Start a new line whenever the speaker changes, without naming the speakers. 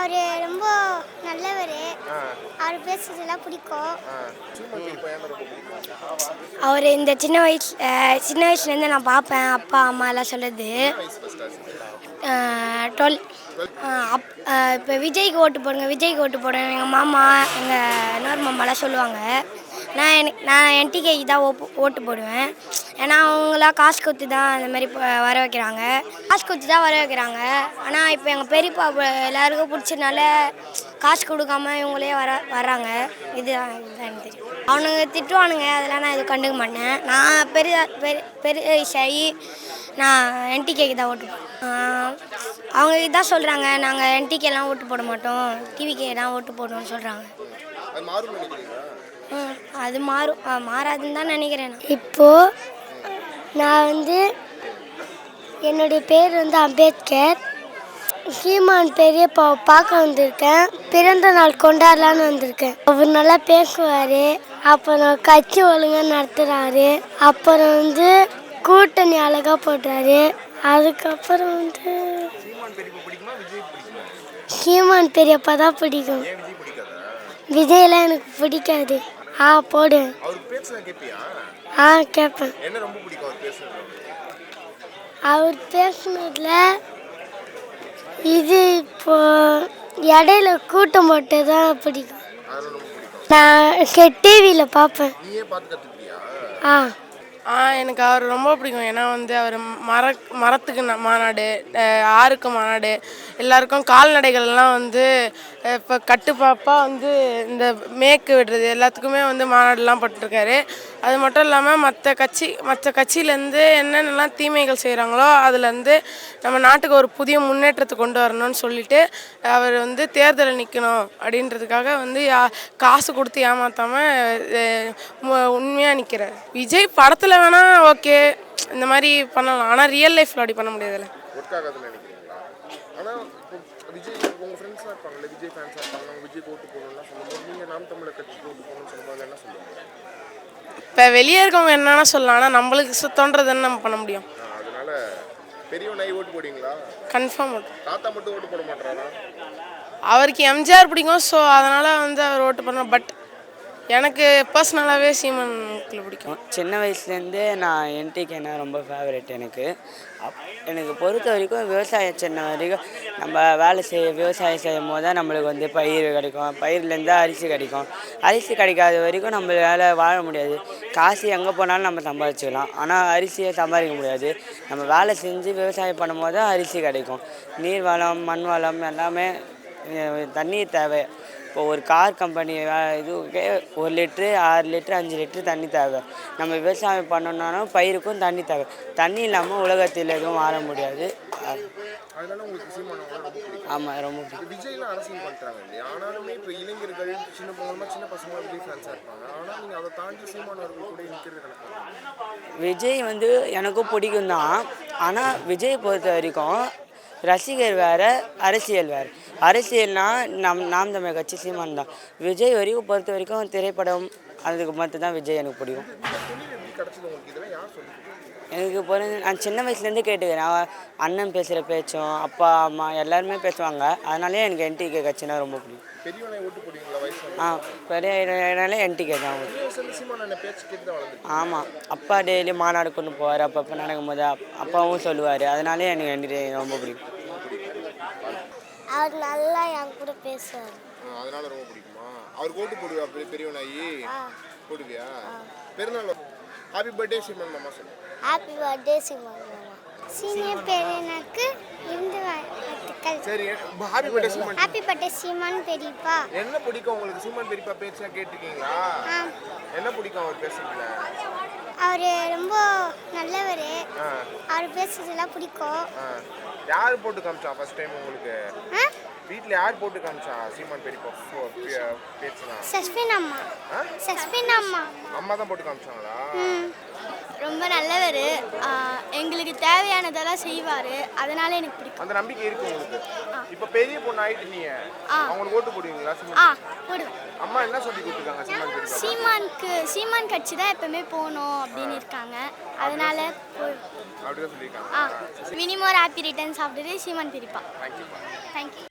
அவர் ரொம்ப நல்லவர். அவர் பேசுறதெல்லாம் பிடிக்கும். அவர் இந்த சின்ன வயசுலேருந்து நான் பார்ப்பேன், அப்பா அம்மா எல்லாம் சொல்லுது. 12 இப்போ விஜய்க்கு ஓட்டு போடுங்க, விஜய்க்கு ஓட்டு போடுங்க. எங்கள் மாமா, எங்கள் இன்னொரு மாமாலாம் சொல்லுவாங்க. நான் என்டிகேக்கு தான் ஓட்டு போடுவேன். ஏன்னா அவங்களாம் காசு கொடுத்து தான் அந்த மாதிரி வர வைக்கிறாங்க. காசு கொடுத்து தான் வர வைக்கிறாங்க. ஆனால் இப்போ எங்கள் பெரியப்பா எல்லாருக்கும் பிடிச்சதுனால காசு கொடுக்காம இவங்களே வர்றாங்க. இதுதான் எனக்கு தெரியும். அவனுங்க திட்டுவானுங்க, அதெல்லாம் நான் எதுவும் கண்டுக்க மாட்டேன். நான் பெரிய நான் என்டிகேக்கு தான் ஓட்டு போடுவேன். அவங்க இதான் சொல்கிறாங்க, நாங்கள் என்டிகேலாம் ஓட்டு போட மாட்டோம், டிவிகே தான் ஓட்டு போடுவோம்னு சொல்கிறாங்க. அது மாறாதுன்னு தான் நினைக்கிறேன். இப்போது நான் என்னுடைய பேர் அம்பேத்கர். சீமான் பெரியப்பாவை பார்க்க வந்திருக்கேன். பிறந்த நாள் கொண்டாடலான்னு வந்திருக்கேன். அவர் நல்லா பேசுவார். அப்புறம் கட்சி ஒழுங்காக நடத்துகிறாரு. அப்புறம் கூட்டணி அழகாக போடுறாரு. அதுக்கப்புறம் சீமான் பெரியப்பா தான் பிடிக்கும். விஜயெல்லாம் எனக்கு பிடிக்காது. போடு. கேட்பேன். அவர் பேசுனதுல இப்போ இடையில கூட்டம் போட்டு தான் பிடிக்கும். நான் டிவியில் பார்ப்பேன்.
எனக்கு அவர் ரொம்ப பிடிக்கும். ஏன்னா அவர் மரத்துக்கு மாநாடு, ஆறுக்கு மாநாடு, எல்லாருக்கும் கால்நடைகள்லாம் இப்போ கட்டுப்பாப்பாக இந்த மேற்கு விடுறது எல்லாத்துக்குமே மாநாடுலாம் போட்டிருக்காரு. அது மட்டும் இல்லாமல் மற்ற கட்சியிலேருந்து என்னென்னலாம் தீமைகள் செய்கிறாங்களோ அதுலேருந்து நம்ம நாட்டுக்கு ஒரு புதிய முன்னேற்றத்தை கொண்டு வரணும்னு சொல்லிட்டு அவர் தேர்தலில் நிற்கணும் அப்படின்றதுக்காக காசு கொடுத்து ஏமாற்றாமல் உண்மையாக நிற்கிறார். விஜய் படத்தில் வேணால் ஓகே, இந்த மாதிரி பண்ணலாம். ஆனால் ரியல் லைஃப்பில் அப்படி பண்ண முடியாதுல்ல. இப்போ வெளியே இருக்கவங்க என்னன்னா சொல்லலாம், ஆனால் நம்மளுக்கு சுத்தம்ன்றதுன்னு நம்ம பண்ண முடியும். கன்ஃபார்ம் அவருக்கு எம்ஜிஆர் பிடிக்கும். ஸோ அதனால் அவர் ஓட்டு பண்ணோம். பட் எனக்கு பர்சனலாகவே சீமான்களை பிடிக்கும்.
சின்ன வயசுலேருந்தே நான் என்டிகேனா ரொம்ப ஃபேவரெட். எனக்கு பொறுத்த வரைக்கும் விவசாயம் சின்ன வரைக்கும் நம்ம விவசாயம் செய்யும் போது தான் நம்மளுக்கு பயிர் கிடைக்கும். பயிர்லேருந்து அரிசி கிடைக்கும். அரிசி கிடைக்காத வரைக்கும் நம்மளால் வாழ முடியாது. காசு எங்கே போனாலும் நம்ம சம்பாதிச்சிக்கலாம், ஆனால் அரிசியை சம்பாதிக்க முடியாது. நம்ம வேலை செஞ்சு விவசாயம் பண்ணும் போது தான் அரிசி கிடைக்கும். நீர் வளம், மண் வளம் எல்லாமே, தண்ணீர் தேவை. இப்போ ஒரு கார் கம்பெனி இதுக்கே 1 லிட்ரு, 6 லிட்ரு, 5 லிட்ரு தண்ணி தேவை. நம்ம விவசாயம் பண்ணணுன்னாலும் பயிருக்கும் தண்ணி தேவை. தண்ணி இல்லாமல் உலகத்தில் எதுவும் வாழ முடியாது. ஆமாம், ரொம்ப விஜய் எனக்கும் பிடிக்கும் தான். ஆனால் விஜய் பொறுத்த வரைக்கும் ரசிகர் வேறு, அரசியல் வேறு. அரசியல்னால் நாம் தமிழர் கட்சி சீமான் தான். விஜய் பொறுத்த வரைக்கும் திரைப்படம் அதுக்கு மட்டும் தான் விஜய் எனக்கு பிடிக்கும். நான் சின்ன வயசுலேருந்து கேட்டுக்கிறேன். அண்ணன் பேசுகிற பேச்சும், அப்பா அம்மா எல்லாருமே பேசுவாங்க. அதனாலே எனக்கு என்டிகே கட்சினா ரொம்ப பிடிக்கும். பெரிய என்டிகே தான். ஆமாம், அப்பா டெய்லி மாநாடு கொண்டு போவார். அப்பப்போ நடக்கும்போது அப்பாவும் சொல்லுவார். அதனாலே எனக்கு என்டிகே ரொம்ப பிடிக்கும்.
அவர் நல்லா என் கூட பேசுவார்.
அதனால ரொம்ப பிடிக்குமா? அவருக்கு ஓட்டு போடுவியா? பெரியவனாயி போடுவியா? பெருநாள் ஹாப்பி பர்த்டே சீமான் மாமா சொல்லு.
ஹாப்பி பர்த்டே சீமான் மாமா. சீனியர் பெரியனுக்கு வாழ்த்துக்கள்.
சரி, ஹாப்பி பர்த்டே சீமான்.
ஹாப்பி பர்த்டே சீமான் பெரியப்பா.
என்ன பிடிக்கும் உங்களுக்கு? சீமான் பெரியப்பா பேச்சா கேட்டிருக்கீங்களா? என்ன பிடிக்கும் அவர் பேசுறதுல?
அவர் ரொம்ப நல்லவர். அவர் பேசுறதெல்லாம் பிடிக்கும்.
யார் போட்டு காமிச்சா ஃபர்ஸ்ட் டைம் உங்களுக்கு? வீட்ல யார் போட்டு காமிச்சா சீமான் பெரியப்பா பேச்சுனா?
சஸ்பின் அம்மா.
அம்மா தான் போட்டு காமிச்சாங்களா?
ரொம்ப நல்லவர். எங்களுக்கு தேவையானதெல்லாம் செய்வார். அதனால எனக்கு பிடிக்கும்.
அந்த நம்பிக்கை இருக்கு உங்களுக்கு? இப்போ பெரிய பொண்ணு ஆயிட்டு நீங்க அவங்களுக்கு ஓட்டு போடுவீங்களா?
போடுவேன்.
அம்மா என்ன சொல்லி கொடுத்துருக்காங்க சீமான் பெரியப்பா?
சீமான் கட்சி தான் எப்பவுமே போகணும் அப்படின்னு இருக்காங்க. அதனால
அப்படிதான் சொல்லியிருக்காங்க.
மினிமோர் ஹாப்பி ரிட்டர்ன்ஸ் சாப்பிட்டு சீமான் பெரியப்பா.
தேங்க்யூ.